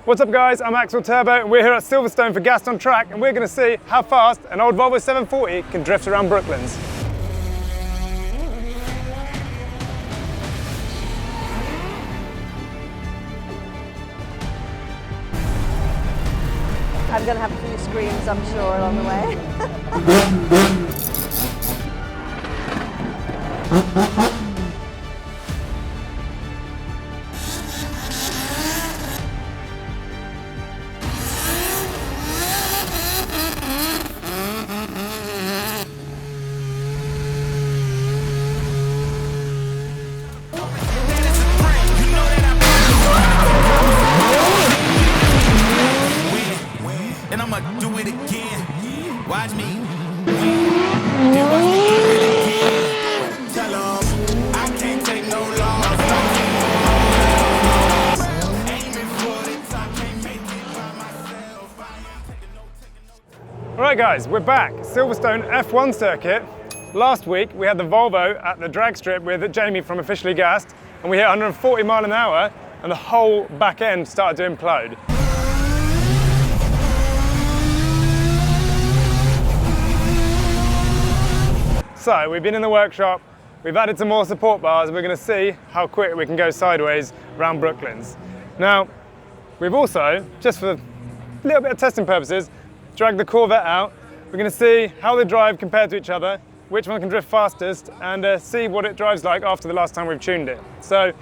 What's up guys, I'm Axel.Turbo and we're here at Silverstone for Gas on Track, and we're going to see how fast an old Volvo 740 can drift around Brooklands. I'm going to have a few screams, I'm sure, along the way. Watch me. Tell 'em I can't take no loss. Aiming for the top, can't make it by myself. Alright guys, we're back. Silverstone F1 circuit. Last week we had the Volvo at the drag strip with Jamie from Officially Gassed, and we hit 140 mile an hour and the whole back end started to implode. So we've been in the workshop, we've added some more support bars, and we're going to see how quick we can go sideways around Brooklands. Now, we've also, just for a little bit of testing purposes, dragged the Corvette out. We're going to see how they drive compared to each other, which one can drift fastest, and see what it drives like after the last time we've tuned it. So,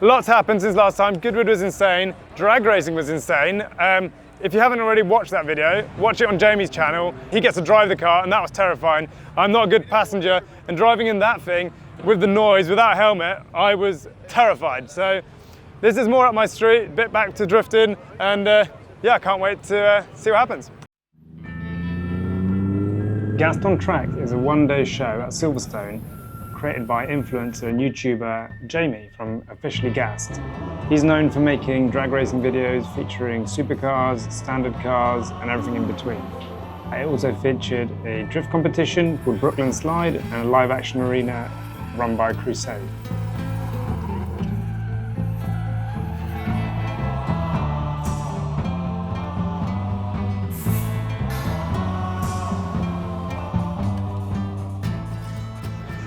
lots happened since last time. Goodwood was insane, drag racing was insane. If you haven't already watched that video, watch it on Jamie's channel. He gets to drive the car and that was terrifying. I'm not a good passenger, and driving in that thing with the noise, without a helmet, I was terrified. So this is more up my street, a bit back to drifting, and yeah, I can't wait to see what happens. Gassed on Track is a one-day show at Silverstone created by influencer and YouTuber Jamie from Officially Gassed. He's known for making drag racing videos featuring supercars, standard cars, and everything in between. It also featured a drift competition called Brooklands Slide and a live action arena run by Crusade.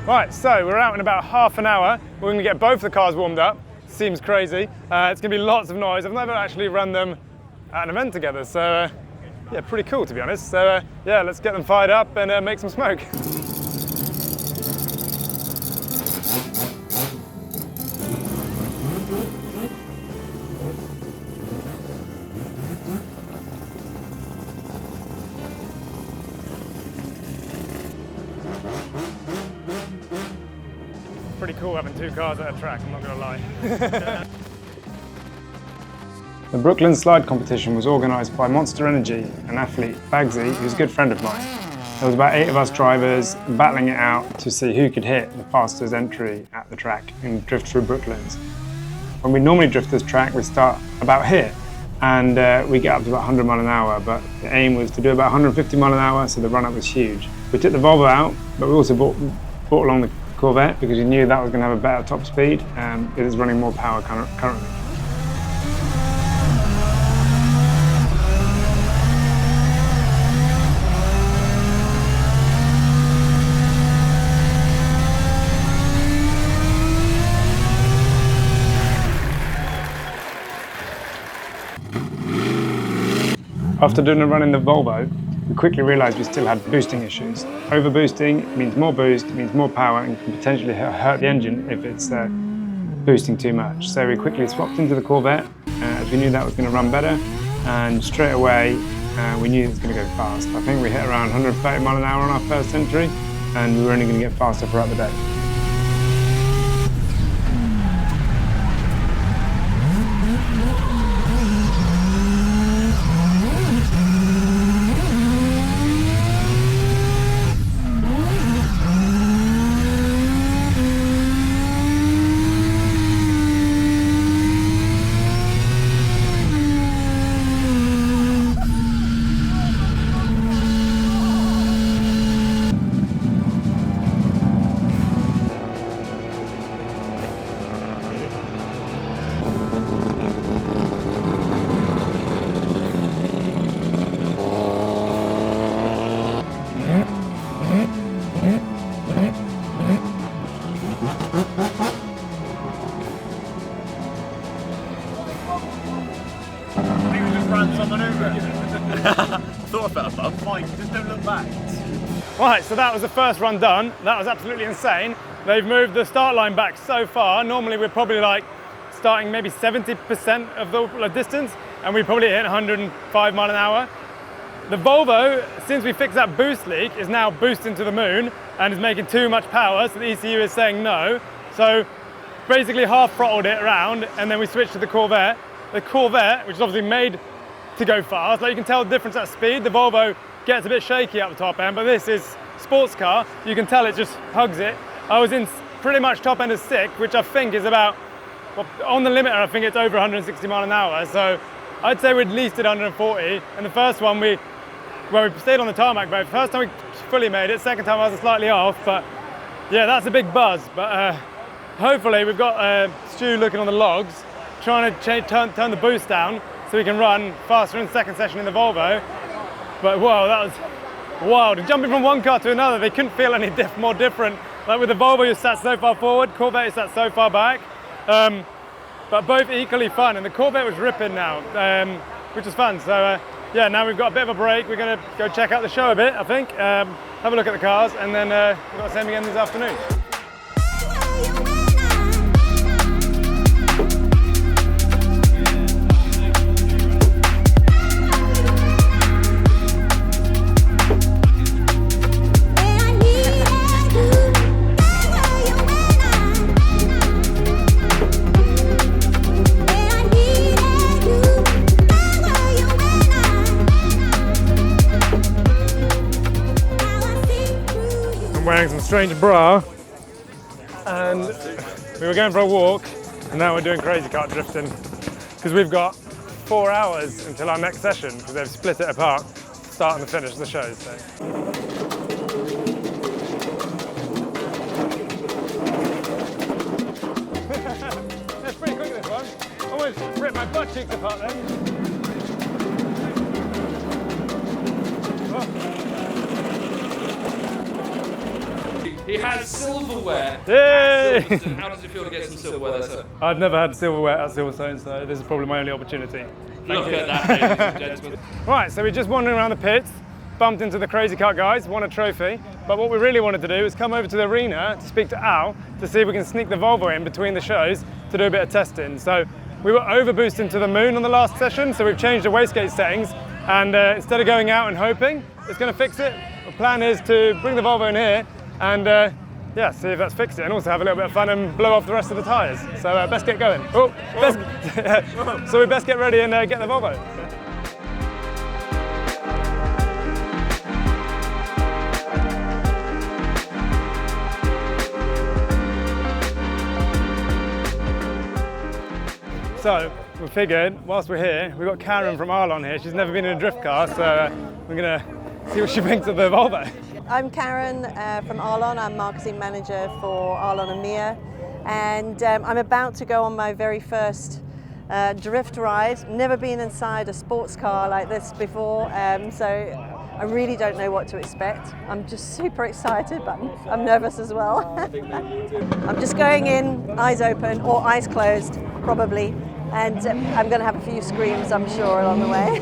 Right, so we're out in about half an hour. We're going to get both the cars warmed up. Seems crazy. It's going to be lots of noise. I've never actually run them at an event together, so yeah, pretty cool to be honest. So yeah, let's get them fired up and make some smoke. Pretty cool having two cars at a track, I'm not going to lie. The Brooklands Slide competition was organised by Monster Energy, an athlete, Bagsy, who's a good friend of mine. There was about 8 of us drivers battling it out to see who could hit the fastest entry at the track and drift through Brooklands. When we normally drift this track, we start about here, and we get up to about 100 mile an hour, but the aim was to do about 150 mile an hour, so the run-up was huge. We took the Volvo out, but we also brought along the Corvette because we knew that was going to have a better top speed, and it is running more power currently. After doing a run in the Volvo, we quickly realised we still had boosting issues. Overboosting means more boost, means more power, and can potentially hurt the engine if it's boosting too much. So we quickly swapped into the Corvette as we knew that was going to run better, and straight away we knew it was going to go fast. I think we hit around 130 mile an hour on our first entry, and we were only going to get faster throughout the day. bump maneuver. Thought about a bump. Mike, just don't look back. Right, so that was the first run done. That was absolutely insane. They've moved the start line back so far. Normally we're probably like starting maybe 70% of the distance, and we probably hit 105 mile an hour. The Volvo, since we fixed that boost leak, is now boosting to the moon and is making too much power, so the ECU is saying no. So basically half throttled it around, and then we switched to the Corvette. The Corvette, which is obviously made to go fast, like you can tell the difference at speed. The Volvo gets a bit shaky at the top end, but this is sports car. You can tell it just hugs it. I was in pretty much top end of 6, which I think is about, well, on the limiter, I think it's over 160 mile an hour. So I'd say we at least did 140. And the first one, we stayed on the tarmac, but first time we fully made it. Second time I was slightly off, but yeah, that's a big buzz. But hopefully we've got Stu looking on the logs, trying to turn the boost down so we can run faster in the second session in the Volvo. But whoa, that was wild. Jumping from one car to another, they couldn't feel any more different. Like with the Volvo, you sat so far forward, Corvette you sat so far back. But both equally fun, and the Corvette was ripping now, which is fun. So yeah, now we've got a bit of a break. We're going to go check out the show a bit, I think. Have a look at the cars, and then we've got the same again this afternoon. Wearing some strange bra, and we were going for a walk, and now we're doing crazy kart drifting because we've got 4 hours until our next session because they've split it apart, start and finish the shows. So. That's pretty quick, this one. Almost ripped my butt cheeks apart then. Oh. He has silverware. Yay! How does it feel to get some silverware there, sir? I've never had silverware at Silverstone, so this is probably my only opportunity. Look at that, ladies and gentlemen. Right, so we're just wandering around the pits, bumped into the crazy kart guys, won a trophy, but what we really wanted to do is come over to the arena to speak to Al to see if we can sneak the Volvo in between the shows to do a bit of testing. So we were overboosting to the moon on the last session, so we've changed the wastegate settings, and instead of going out and hoping it's going to fix it, the plan is to bring the Volvo in here and yeah, see if that's fixed it, and also have a little bit of fun and blow off the rest of the tyres. So best get going. Oh, so we best get ready and get the Volvo. So we figured, whilst we're here, we've got Karen from Arlon here. She's never been in a drift car, so we're gonna see what she thinks of the Volvo. I'm Karen from Arlon. I'm marketing manager for Arlon and Mia, and I'm about to go on my very first drift ride. Never been inside a sports car like this before, so I really don't know what to expect. I'm just super excited, but I'm nervous as well. I'm just going in, eyes open or eyes closed, probably, and I'm going to have a few screams, I'm sure, along the way.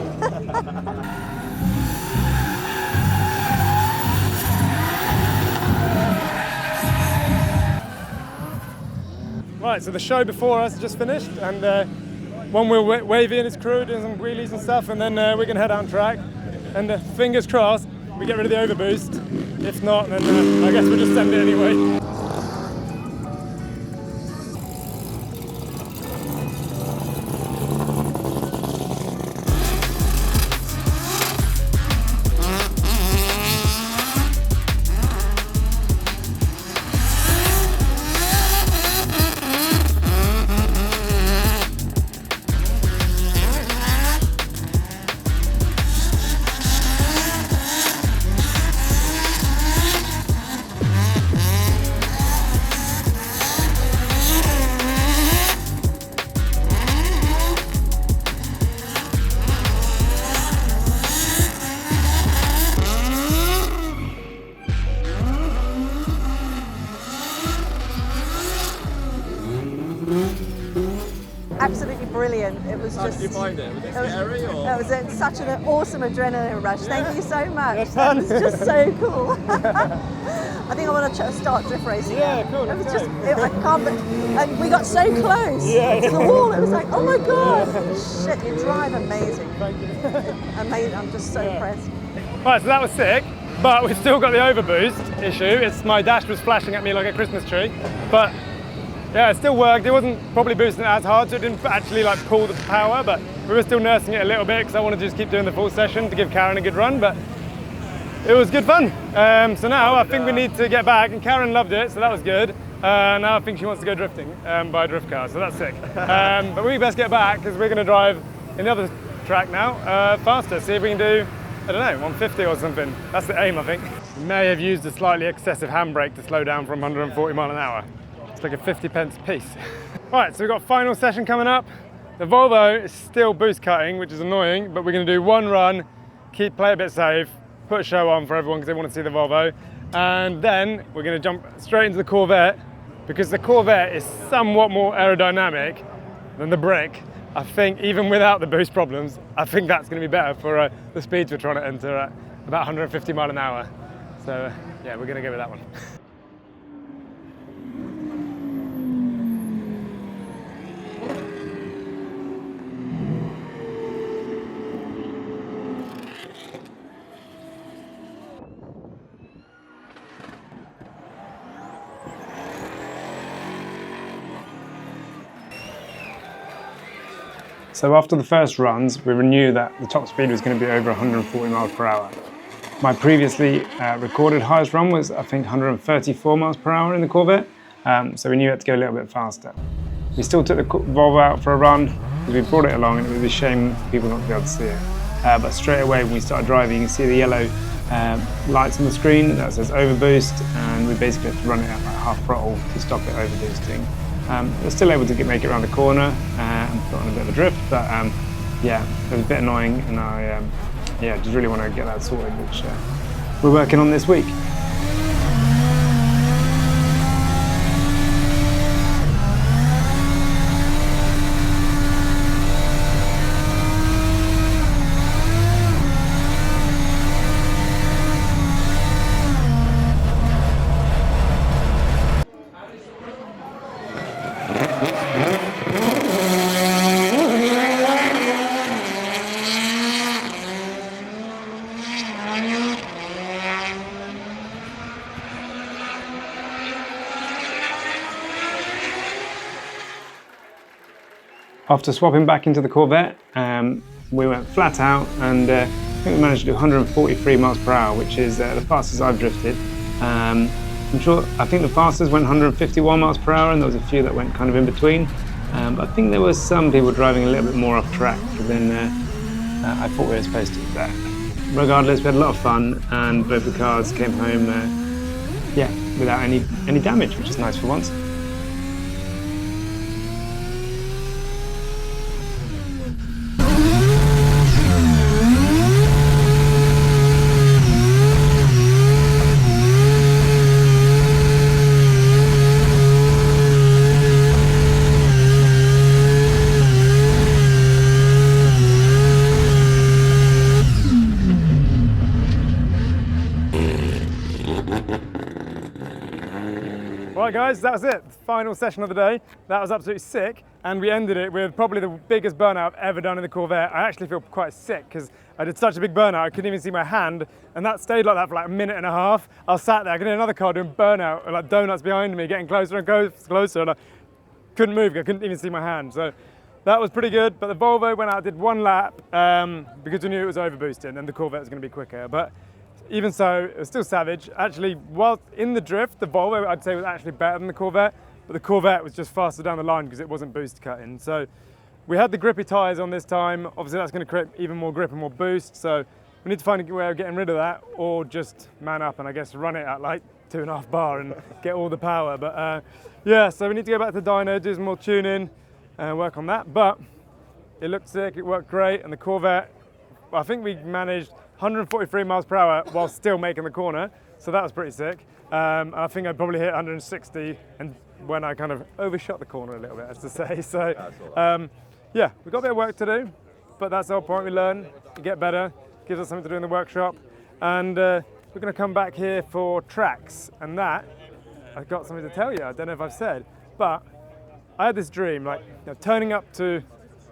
Right, so the show before us just finished, and one wheel wavy and his crew doing some wheelies and stuff, and then we're going to head out on track, and fingers crossed we get rid of the overboost. If not, then I guess we'll just send it anyway. it was How just. did you find it? Was it scary or? It was such an awesome adrenaline rush. Thank you so much. That's That fun. was just so cool. I think I want to start drift racing. Yeah, now. cool, It was let's just, go. I can't. And we got so close Yeah. to the wall. It was like, oh my god, shit! You drive amazing. Amazing. I'm just so impressed. Right, so that was sick, but we've still got the overboost issue. It's my dash was flashing at me like a Christmas tree, but yeah, it still worked. It wasn't probably boosting it as hard, so it didn't actually like pull the power, but we were still nursing it a little bit because I wanted to just keep doing the full session to give Karen a good run, but it was good fun. So now I think we need to get back, and Karen loved it, so that was good. Now I think she wants to go drifting by a drift car, so that's sick. But we best get back because we're going to drive in the other track now faster, see if we can do, I don't know, 150 or something. That's the aim, I think. We may have used a slightly excessive handbrake to slow down from 140 mile an hour. It's like a 50p piece. Right, so we've got final session coming up. The Volvo is still boost cutting, which is annoying, but we're going to do one run, play a bit safe, put a show on for everyone because they want to see the Volvo, and then we're going to jump straight into the Corvette because the Corvette is somewhat more aerodynamic than the Brick. I think even without the boost problems, I think that's going to be better for the speeds we're trying to enter at about 150 mile an hour. So yeah, we're going to go with that one. So after the first runs, we knew that the top speed was going to be over 140 miles per hour. My previously recorded highest run was, I think, 134 miles per hour in the Corvette, so we knew it had to go a little bit faster. We still took the Volvo out for a run because we brought it along, and it was a shame for people not to be able to see it. But straight away when we started driving, you can see the yellow lights on the screen that says overboost, and we basically had to run it at like half throttle to stop it overboosting. We're still able to make it around the corner and put on a bit of a drift, but yeah, it was a bit annoying, and I yeah, just really want to get that sorted, which we're working on this week. After swapping back into the Corvette, we went flat out, and I think we managed to do 143 miles per hour, which is the fastest I've drifted. I think the fastest went 151 miles per hour, and there was a few that went kind of in between. But I think there were some people driving a little bit more off track than I thought we were supposed to there. Regardless, we had a lot of fun, and both the cars came home yeah, without any damage, which is nice for once. Right guys, that was it. Final session of the day. That was absolutely sick, and we ended it with probably the biggest burnout I've ever done in the Corvette. I actually feel quite sick because I did such a big burnout I couldn't even see my hand, and that stayed like that for like a minute and a half. I was sat there, I could hear another car doing burnout, and like donuts behind me, getting closer and closer, and I couldn't move, I couldn't even see my hand. So that was pretty good, but the Volvo went out, did one lap because we knew it was overboosting and the Corvette was going to be quicker. But even so, it was still savage. Actually, while in the drift, the Volvo, I'd say, was actually better than the Corvette, but the Corvette was just faster down the line because it wasn't boost cutting. So we had the grippy tyres on this time. Obviously, that's going to create even more grip and more boost. So we need to find a way of getting rid of that, or just man up and I guess run it at like 2.5 bar and get all the power. But yeah, so we need to go back to the dyno, do some more tuning and work on that. But it looked sick, it worked great, and the Corvette, I think we managed 143 miles per hour while still making the corner, so that was pretty sick. I think I probably hit 160 and when I kind of overshot the corner a little bit, as to say. So yeah, we've got a bit of work to do, but that's the whole point. We learn, we get better, gives us something to do in the workshop, and we're going to come back here for tracks, and that, I've got something to tell you. I don't know if I've said, but I had this dream, like turning up to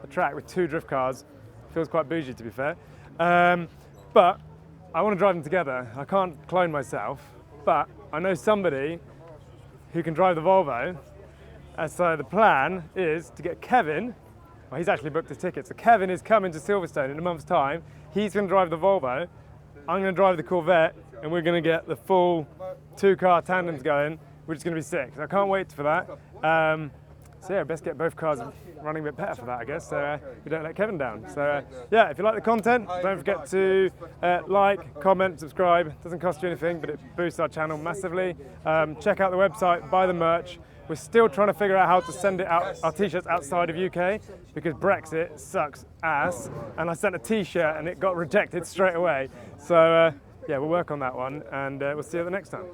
a track with 2 drift cars. Feels quite bougie, to be fair, but I want to drive them together. I can't clone myself, but I know somebody who can drive the Volvo, and so the plan is to get Kevin. Well, he's actually booked his ticket, so Kevin is coming to Silverstone in a month's time. He's going to drive the Volvo, I'm going to drive the Corvette, and we're going to get the full 2-car tandems going, which is going to be sick. So I can't wait for that. So yeah, best get both cars running a bit better for that, I guess, so we don't let Kevin down. So yeah, if you like the content, don't forget to like, comment, subscribe. It doesn't cost you anything, but it boosts our channel massively. Check out the website, buy the merch. We're still trying to figure out how to send it out, our t-shirts outside of UK, because Brexit sucks ass, and I sent a t-shirt and it got rejected straight away. So yeah, we'll work on that one, and we'll see you the next time.